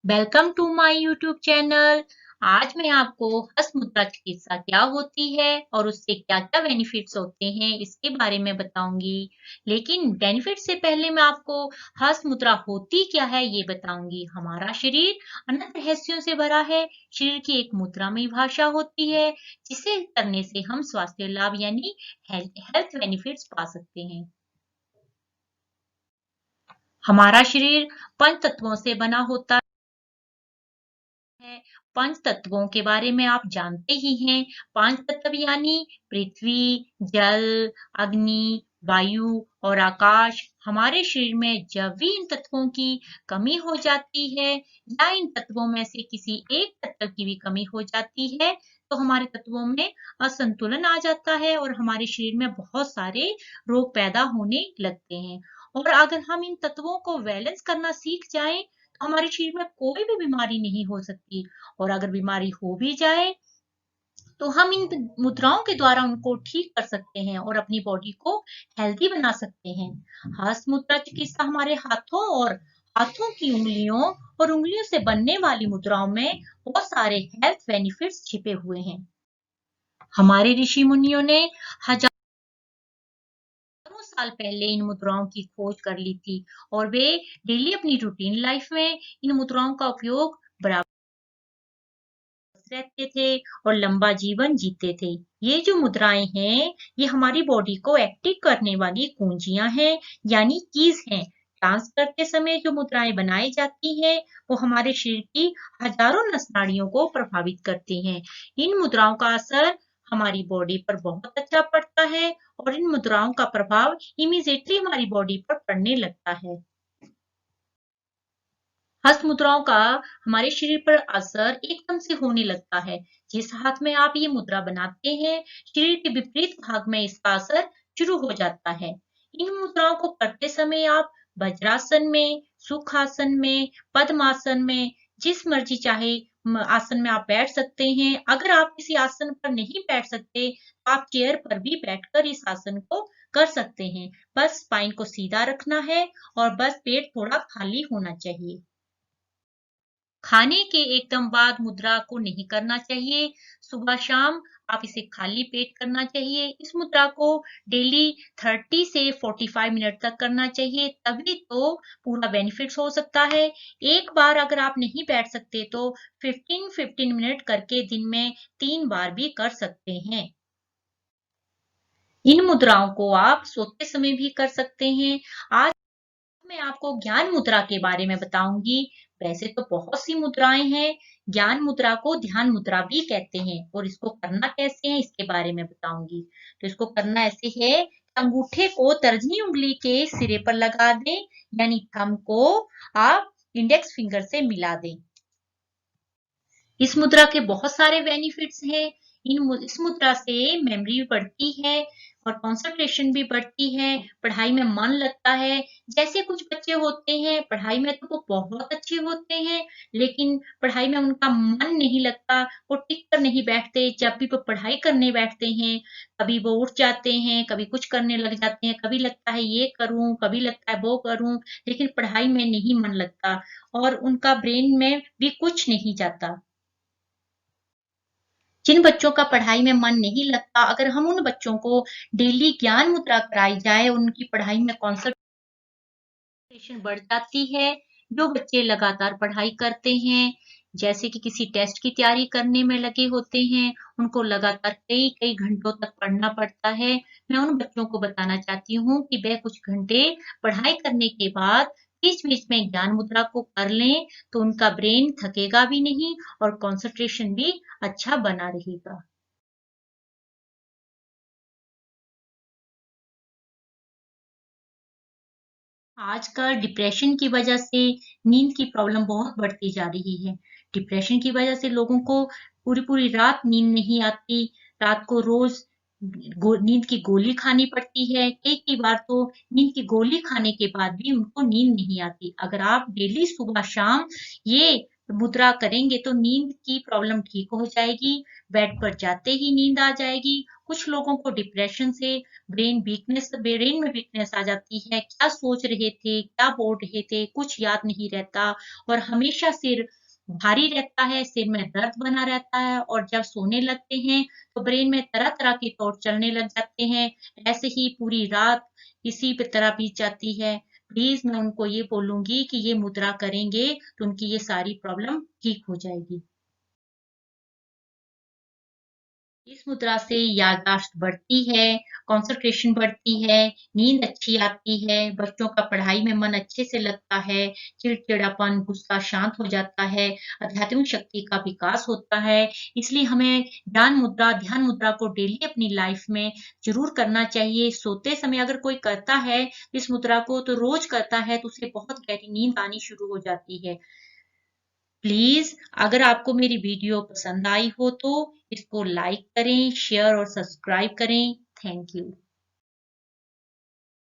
Welcome to my YouTube channel. आज मैं आपको हस्त मुद्रा चिकित्सा क्या होती है और उससे क्या-क्या बेनिफिट्स होते हैं इसके बारे में बताऊंगी। लेकिन बेनिफिट से पहले मैं आपको हस्त मुद्रा होती क्या है ये बताऊंगी। हमारा शरीर अनंत रहस्यों से भरा है। शरीर की एक मुद्रामय भाषा होती है जिसे करने से हम स्वास्थ्य लाभ यानी हेल्थ बेनिफिट्स पा सकते हैं। हमारा शरीर पंच तत्वों से बना होता है। पंच तत्वों के बारे में आप जानते ही हैं। पांच तत्व यानी पृथ्वी, जल, अग्नि, वायु और आकाश। हमारे शरीर में जब भी इन तत्वों की कमी हो जाती है या इन तत्वों में से किसी एक तत्व की भी कमी हो जाती है तो हमारे तत्वों में असंतुलन आ जाता है और हमारे शरीर में बहुत सारे रोग पैदा होने लगते हैं। और अगर हम इन तत्वों को बैलेंस करना सीख जाएं हमारे शरीर में कोई भी बीमारी नहीं हो सकती। और अगर बीमारी हो भी जाए तो हम इन मुद्राओं के द्वारा उनको ठीक कर सकते हैं और अपनी बॉडी को हेल्दी बना सकते हैं। हस्त मुद्रा चिकित्सा हमारे हाथों की उंगलियों और उंगलियों से बनने वाली मुद्राओं में बहुत सारे हेल्थ बेनिफिट्स छिपे हुए हैं। हमारे ऋषि मुनियों ने हजारों साल पहले इन मुद्राओं की खोज कर ली थी और वे डेली अपनी रूटीन लाइफ में इन मुद्राओं का उपयोग बराबर रहते थे और लंबा जीवन जीते थे। ये जो मुद्राएं हैं, ये हमारी बॉडी को एक्टिव करने वाली कुंजियां हैं, यानी कीज हैं। डांस करते समय जो मुद्राएं बनाई जाती हैं, वो हमारे शरीर की हजारों नस नाड़ियों को प्रभावित करती हैं। इन मुद्राओं का असर हमारी बॉडी पर बहुत अच्छा पड़ता है और इन मुद्राओं का प्रभाव इमीडिएटली हमारी बॉडी पर पड़ने लगता है। हस्त मुद्राओं का हमारे शरीर पर असर एकदम से होने लगता है। जिस हाथ में आप ये मुद्रा बनाते हैं, शरीर के विपरीत भाग में इसका असर शुरू हो जाता है। इन मुद्राओं को करते समय आप वज्रासन में, सुखासन में, पद्मासन में, जिस मर्जी चाहे आसन में आप बैठ सकते हैं। अगर आप किसी आसन पर नहीं बैठ सकते, तो आप चेयर पर भी बैठकर इस आसन को कर सकते हैं। बस स्पाइन को सीधा रखना है और बस पेट थोड़ा खाली होना चाहिए। खाने के एकदम बाद मुद्रा को नहीं करना चाहिए। सुबह शाम आप इसे खाली पेट करना चाहिए। इस मुद्रा को डेली 30 से 45 मिनट तक करना चाहिए, तभी तो पूरा बेनिफिट्स हो सकता है। एक बार अगर आप नहीं बैठ सकते तो 15-15 मिनट करके दिन में 3 बार भी कर सकते हैं। इन मुद्राओं को आप सोते समय भी कर सकते हैं। आज मैं आपको ज्ञान मुद्रा के बारे में बताऊंगी। वैसे तो बहुत सी मुद्राएं हैं। ज्ञान मुद्रा को ध्यान मुद्रा भी कहते हैं और इसको करना कैसे है इसके बारे में बताऊंगी। तो इसको करना ऐसे है, अंगूठे को तर्जनी उंगली के सिरे पर लगा दें, यानी थंब को आप इंडेक्स फिंगर से मिला दें। इस मुद्रा के बहुत सारे बेनिफिट्स हैं। इस मुद्रा से मेमोरी भी बढ़ती है और कंसंट्रेशन भी बढ़ती है। पढ़ाई में मन लगता है। जैसे कुछ बच्चे होते हैं पढ़ाई में तो वो बहुत अच्छे होते हैं, लेकिन पढ़ाई में उनका मन नहीं लगता, वो टिक कर नहीं बैठते। जब भी वो पढ़ाई करने बैठते हैं, कभी वो उठ जाते हैं, कभी कुछ करने लग जाते हैं, कभी लगता है ये करूं, कभी लगता है वो करूं, लेकिन पढ़ाई में नहीं मन लगता और उनका ब्रेन में भी कुछ नहीं जाता। जिन बच्चों का पढ़ाई में मन नहीं लगता, अगर हम उन बच्चों को डेली ज्ञान मुद्रा कराई जाए, उनकी पढ़ाई में कंसंट्रेशन बढ़ जाती है। जो बच्चे लगातार पढ़ाई करते हैं, जैसे कि किसी टेस्ट की तैयारी करने में लगे होते हैं, उनको लगातार कई-कई घंटों तक पढ़ना पड़ता है। मैं उन बच्चों को बताना चाहती हूँ कि वह कुछ घंटे पढ़ाई करने के बाद बीच-बीच में ज्ञान मुद्रा को कर लें, तो उनका ब्रेन थकेगा भी नहीं और कंसंट्रेशन भी अच्छा बना रहेगा। आजकल डिप्रेशन की वजह से नींद की प्रॉब्लम बहुत बढ़ती जा रही है। डिप्रेशन की वजह से लोगों को पूरी-पूरी रात नींद नहीं आती। रात को रोज़ नींद की गोली खानी पड़ती है। कई-कई बार तो नींद की गोली खाने के बाद भी उनको नींद नहीं आती। अगर आप डेली सुबह-शाम ये मुद्रा करेंगे तो नींद की प्रॉब्लम ठीक हो जाएगी, बेड पर जाते ही नींद आ जाएगी। कुछ लोगों को डिप्रेशन से ब्रेन में वीकनेस आ जाती है, क्या सोच रहे थे, क्या बोल रहे थे, कुछ याद नहीं रहता और हमेशा सिर भारी रहता है, सिर में दर्द बना रहता है और जब सोने लगते हैं तो ब्रेन में तरह-तरह के थॉट चलने लग जाते हैं। ऐसे ही पूरी रात इसी पे तरह बीत जाती है। प्लीज़ मैं उनको ये बोलूँगी कि ये मुद्रा करेंगे तो उनकी ये सारी प्रॉब्लम ठीक हो जाएगी। इस मुद्रा से याददाश्त बढ़ती है, कंसंट्रेशन बढ़ती है, नींद अच्छी आती है, बच्चों का पढ़ाई में मन अच्छे से लगता है, चिड़चिड़ापन, गुस्सा शांत हो जाता है, आध्यात्मिक शक्ति का विकास होता है। इसलिए हमें ध्यान मुद्रा को डेली अपनी लाइफ में ज़रूर करना चाहिए। सोते समय अगर कोई करता है इस मुद्रा को तो रोज़ करता है तो उसे बहुत गहरी नींद आनी शुरू हो जाती है। प्लीज़ अगर आपको मेरी वीडियो पसंद आई हो तो इसको लाइक करें, शेयर और सब्सक्राइब करें। Thank you.